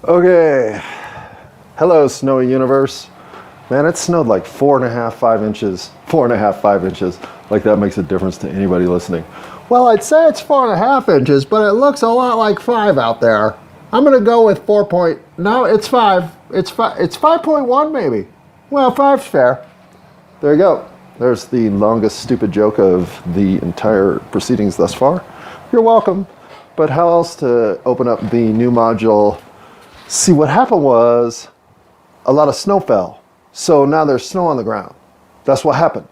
Okay. Hello, snowy universe. Man, it snowed like 4.5, 5 inches. 4.5, 5 inches. Like that makes a difference to anybody listening. Well, I'd say it's 4.5 inches, but it looks a lot like 5 out there. I'm gonna go with 4 point. No, it's 5. It's 5.1 maybe. Well, 5's fair. There you go. There's the longest stupid joke of the entire proceedings thus far. You're welcome. But how else to open up the new module? See, what happened was a lot of snow fell. So now there's snow on the ground. That's what happened.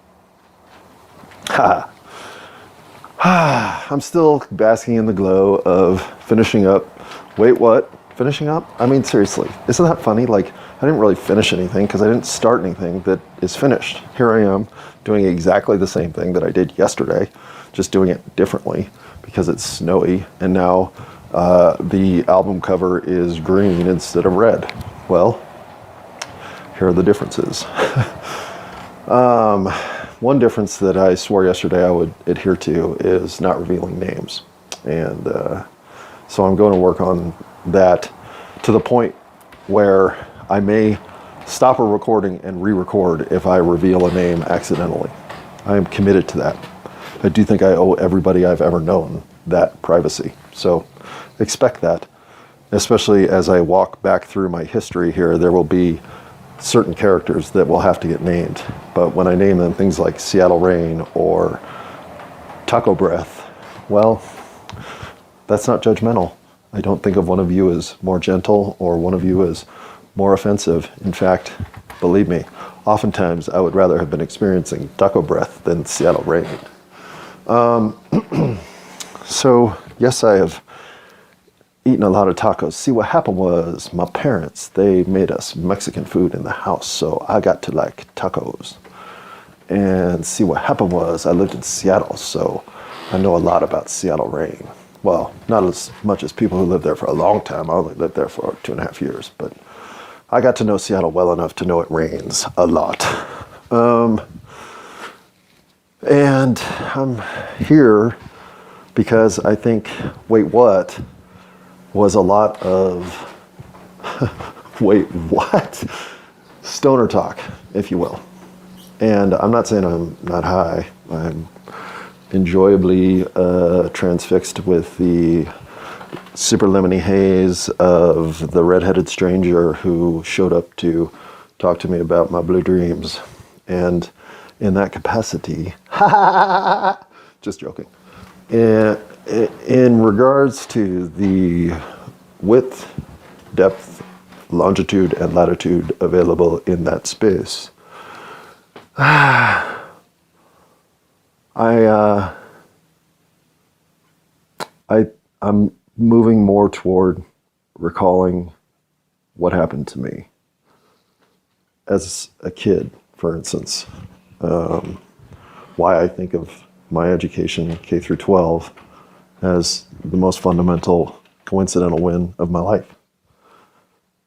I'm still basking in the glow of finishing up. Wait, what? Finishing up? I mean, seriously, isn't that funny? Like, I didn't really finish anything because I didn't start anything that is finished. Here I am doing exactly the same thing that I did yesterday, just doing it differently because it's snowy. And now the album cover is green instead of red. Well, here are the differences. One difference that I swore yesterday I would adhere to is not revealing names. And so I'm going to work on that to the point where I may stop a recording and re-record if I reveal a name accidentally. I am committed to that. I do think I owe everybody I've ever known that privacy. So expect that, especially as I walk back through my history here. There will be certain characters that will have to get named. But when I name them, things like Seattle Rain or Taco Breath, well, that's not judgmental. I don't think of one of you as more gentle or one of you as more offensive. In fact, believe me, oftentimes I would rather have been experiencing Taco Breath than Seattle Rain. So, yes, I have eaten a lot of tacos. See, what happened was my parents, they made us Mexican food in the house, so I got to like tacos. And see, what happened was I lived in Seattle, so I know a lot about Seattle Rain. Well, not as much as people who lived there for a long time. I only lived there for 2.5 years, but I got to know Seattle well enough to know it rains a lot. And I'm here because I think, wait, what? Was a lot of, wait, what? Stoner talk, if you will. And I'm not saying I'm not high. I'm enjoyably transfixed with the super lemony haze of the redheaded stranger who showed up to talk to me about my blue dreams. And in that capacity, just joking. In regards to the width, depth, longitude, and latitude available in that space, I'm moving more toward recalling what happened to me as a kid, for instance. Why I think of my education, K through 12, as the most fundamental coincidental win of my life.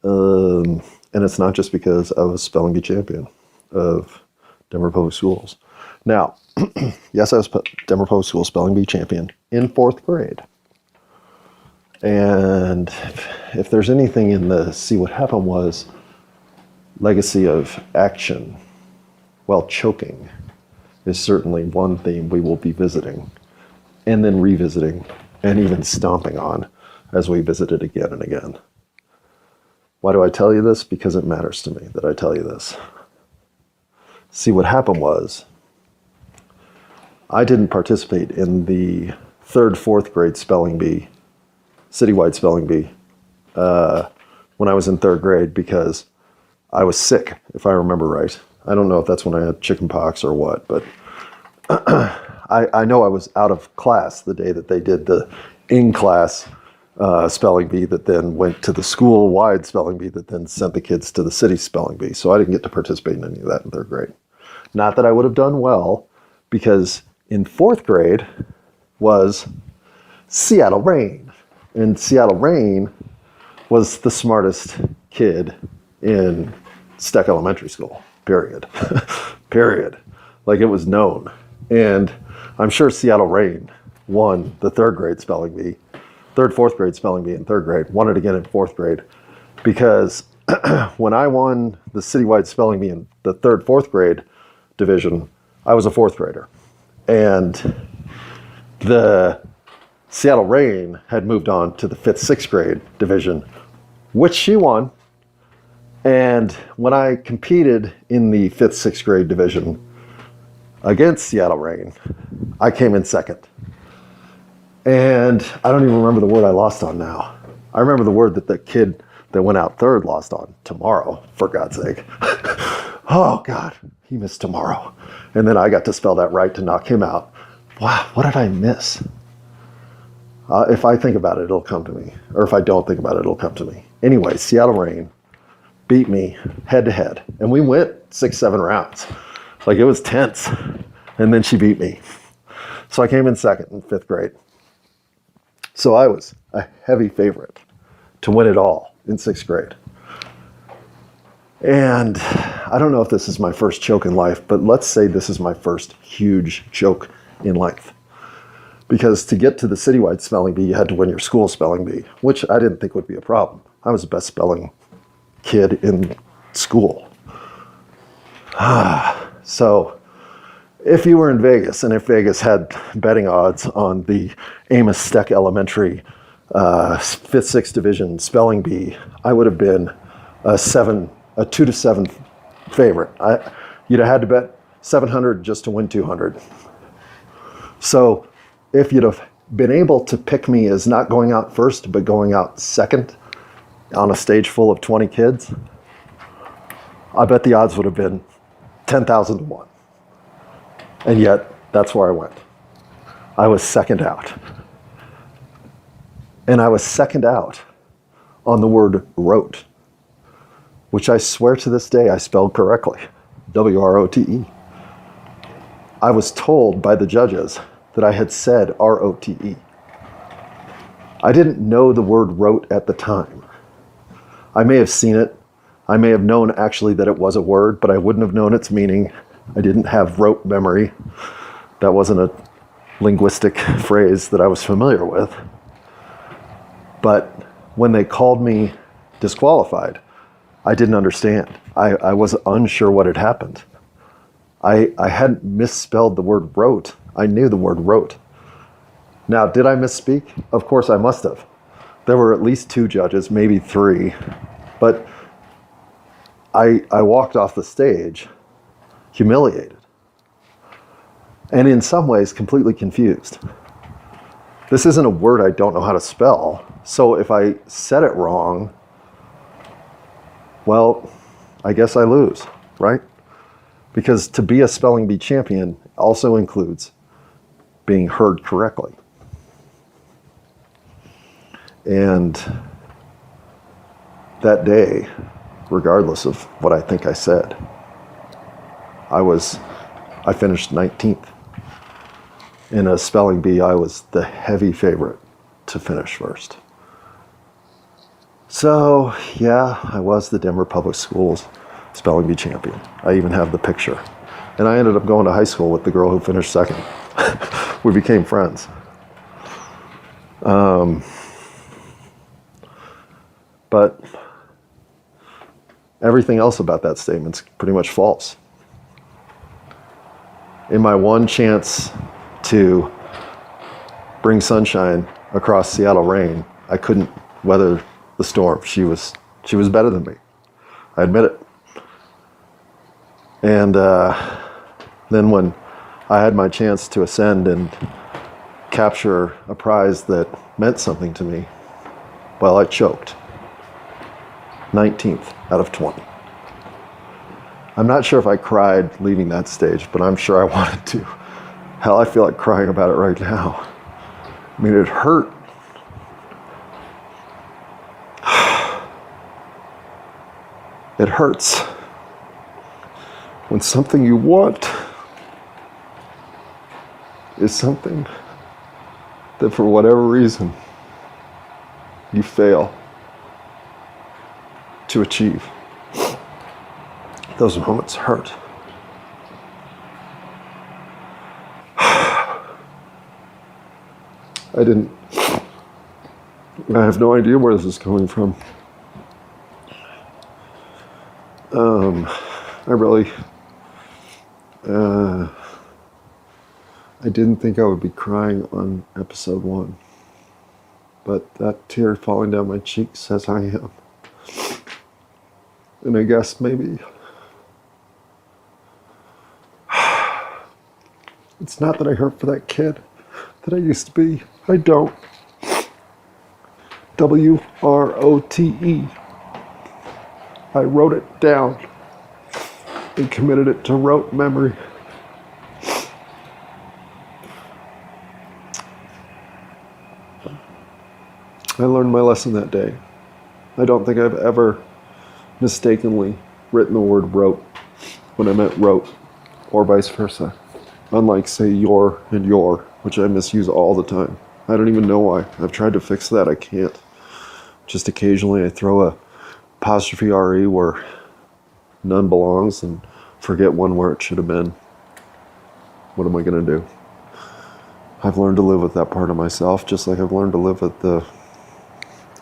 And it's not just because I was spelling bee champion of Denver Public Schools. Now, yes, I was Denver Public Schools spelling bee champion in 4th grade. And if there's anything in the See What Happened Was legacy of action, well, choking is certainly one theme we will be visiting, and then revisiting, and even stomping on as we visit it again and again. Why do I tell you this? Because it matters to me that I tell you this. See, what happened was, I didn't participate in the 3rd, 4th grade spelling bee, citywide spelling bee, when I was in 3rd grade because I was sick, if I remember right. I don't know if that's when I had chicken pox or what, but I know I was out of class the day that they did the in-class spelling bee that then went to the school-wide spelling bee that then sent the kids to the city spelling bee. So I didn't get to participate in any of that in 3rd grade. Not that I would have done well, because in 4th grade was Seattle Rain. And Seattle Rain was the smartest kid in Steck Elementary School. Period. Period. Like, it was known. And I'm sure Seattle Rain won the 3rd grade spelling bee, 3rd, 4th grade spelling bee in 3rd grade, won it again in 4th grade. because when I won the citywide spelling bee in the 3rd, 4th grade division, I was a 4th grader. And the Seattle Reign had moved on to the 5th, 6th grade division, which she won. And when I competed in the 5th, 6th grade division against Seattle Reign, I came in 2nd. And I don't even remember the word I lost on now. I remember the word that the kid that went out 3rd lost on, tomorrow, for God's sake. Oh God, he missed tomorrow. And then I got to spell that right to knock him out. Wow, what did I miss? If I think about it, it'll come to me. Or if I don't think about it, it'll come to me. Anyway, Seattle Reign beat me head to head. And we went 6, 7 rounds. Like, it was tense. And then she beat me. So I came in 2nd in 5th grade. So I was a heavy favorite to win it all in 6th grade. And I don't know if this is my first choke in life, but let's say this is my first huge choke in life. Because to get to the citywide spelling bee, you had to win your school spelling bee, which I didn't think would be a problem. I was the best spelling kid in school. So if you were in Vegas, and if Vegas had betting odds on the Amos Steck Elementary 5th, 6th division spelling bee, I would have been a 2 to 7 favorite. You'd have had to bet 700 just to win 200. So if you'd have been able to pick me as not going out first, but going out 2nd on a stage full of 20 kids, I bet the odds would have been 10,000 to 1. And yet, that's where I went. I was 2nd out. And I was 2nd out on the word wrote, which I swear to this day I spelled correctly, W-R-O-T-E. I was told by the judges that I had said R-O-T-E. I didn't know the word wrote at the time. I may have seen it. I may have known actually that it was a word, but I wouldn't have known its meaning. I didn't have rote memory. That wasn't a linguistic phrase that I was familiar with. But when they called me disqualified, I didn't understand. I was unsure what had happened. I hadn't misspelled the word wrote. I knew the word wrote. Now, did I misspeak? Of course I must have. There were at least 2 judges, maybe 3. But I walked off the stage humiliated, and in some ways completely confused. This isn't a word I don't know how to spell, so if I said it wrong, well, I guess I lose, right? Because to be a spelling bee champion also includes being heard correctly. And that day, regardless of what I think I said, I finished 19th. In a spelling bee, I was the heavy favorite to finish first. So, yeah, I was the Denver Public Schools spelling bee champion. I even have the picture. And I ended up going to high school with the girl who finished 2nd. We became friends. But everything else about that statement's pretty much false. In my one chance to bring sunshine across Seattle Reign, I couldn't weather the storm. She was better than me. I admit it. And then when I had my chance to ascend and capture a prize that meant something to me, well, I choked. 19th out of 20. I'm not sure if I cried leaving that stage, but I'm sure I wanted to. Hell, I feel like crying about it right now. I mean, it hurt. It hurts when something you want is something that for whatever reason you fail to achieve. Those moments hurt. I have no idea where this is coming from. I really, I didn't think I would be crying on episode 1, but that tear falling down my cheek says I am. And I guess maybe it's not that I hurt for that kid that I used to be. I don't. WROTE. I wrote it down and committed it to rote memory. I learned my lesson that day. I don't think I've ever mistakenly written the word wrote when I meant wrote, or vice versa. Unlike, say, your and your, which I misuse all the time. I don't even know why. I've tried to fix that. I can't. Just occasionally I throw a apostrophe RE where none belongs and forget one where it should have been. What am I going to do? I've learned to live with that part of myself, just like I've learned to live with the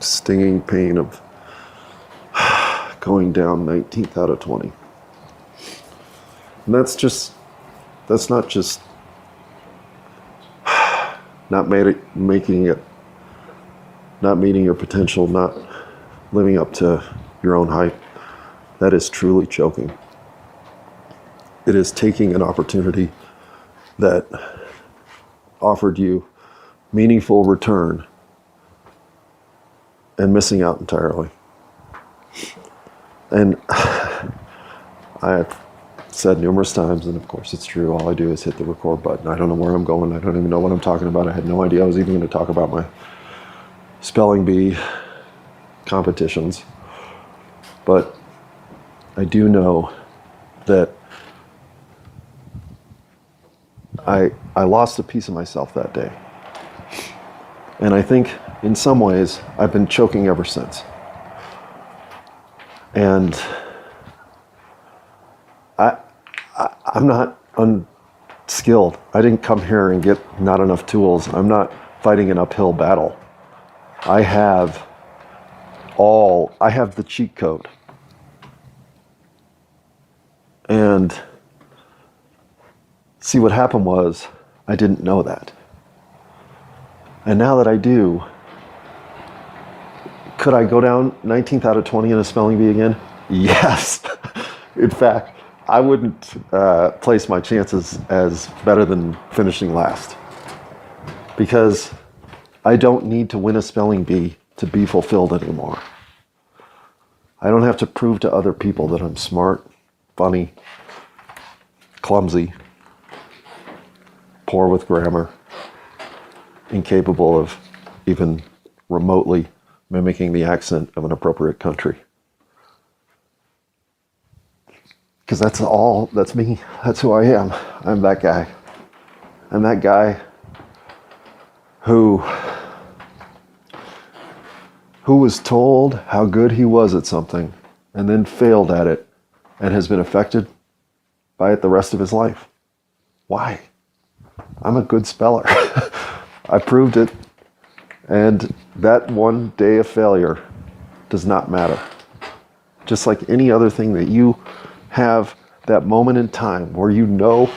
stinging pain of going down 19th out of 20. And that's not just not making it, not meeting your potential, not living up to your own hype. That is truly choking. It is taking an opportunity that offered you meaningful return and missing out entirely. And I've said numerous times, and of course it's true, all I do is hit the record button. I don't know where I'm going. I don't even know what I'm talking about. I had no idea I was even going to talk about my spelling bee competitions. But I do know that I lost a piece of myself that day. And I think in some ways I've been choking ever since. And I'm not unskilled. I didn't come here and get not enough tools. I'm not fighting an uphill battle. I have the cheat code. And see, what happened was I didn't know that. And now that I do, could I go down 19th out of 20 in a spelling bee again? Yes. In fact, I wouldn't place my chances as better than finishing last. Because I don't need to win a spelling bee to be fulfilled anymore. I don't have to prove to other people that I'm smart, funny, clumsy, poor with grammar, incapable of even remotely mimicking the accent of an appropriate country. Because that's me, that's who I am. I'm that guy. I'm that guy who was told how good he was at something and then failed at it and has been affected by it the rest of his life. Why? I'm a good speller. I proved it. And that one day of failure does not matter. Just like any other thing that you have that moment in time where you know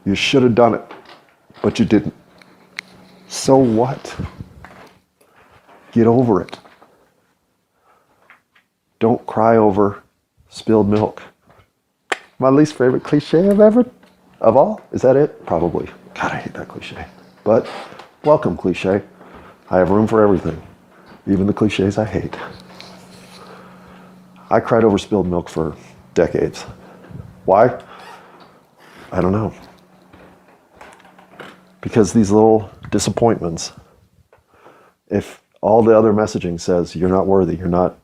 you should have done it, but you didn't. So what? Get over it. Don't cry over spilled milk. My least favorite cliche of all? Is that it? Probably. God, I hate that cliche. But welcome, cliche. I have room for everything, even the cliches I hate. I cried over spilled milk for decades. Why? I don't know. Because these little disappointments, if all the other messaging says you're not worthy, you're not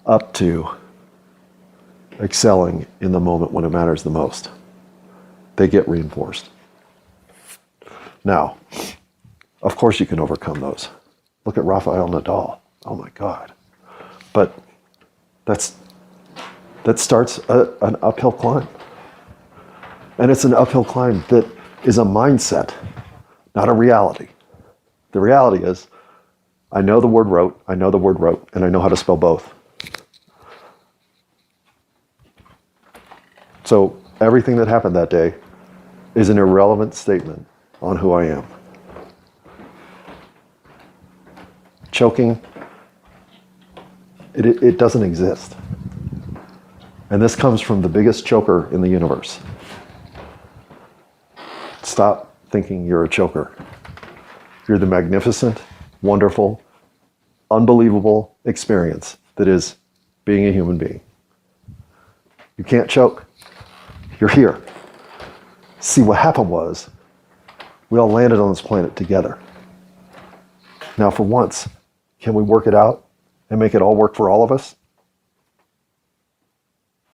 up to excelling in the moment when it matters the most, they get reinforced. Now, of course you can overcome those. Look at Rafael Nadal. Oh my God. But that starts an uphill climb. And it's an uphill climb that is a mindset, not a reality. The reality is, I know the word wrote, I know the word wrote, and I know how to spell both. So everything that happened that day is an irrelevant statement on who I am. Choking, it doesn't exist. And this comes from the biggest choker in the universe. Stop thinking you're a choker. You're the magnificent, wonderful, unbelievable experience that is being a human being. You can't choke. You're here. See, what happened was we all landed on this planet together. Now, for once, can we work it out and make it all work for all of us?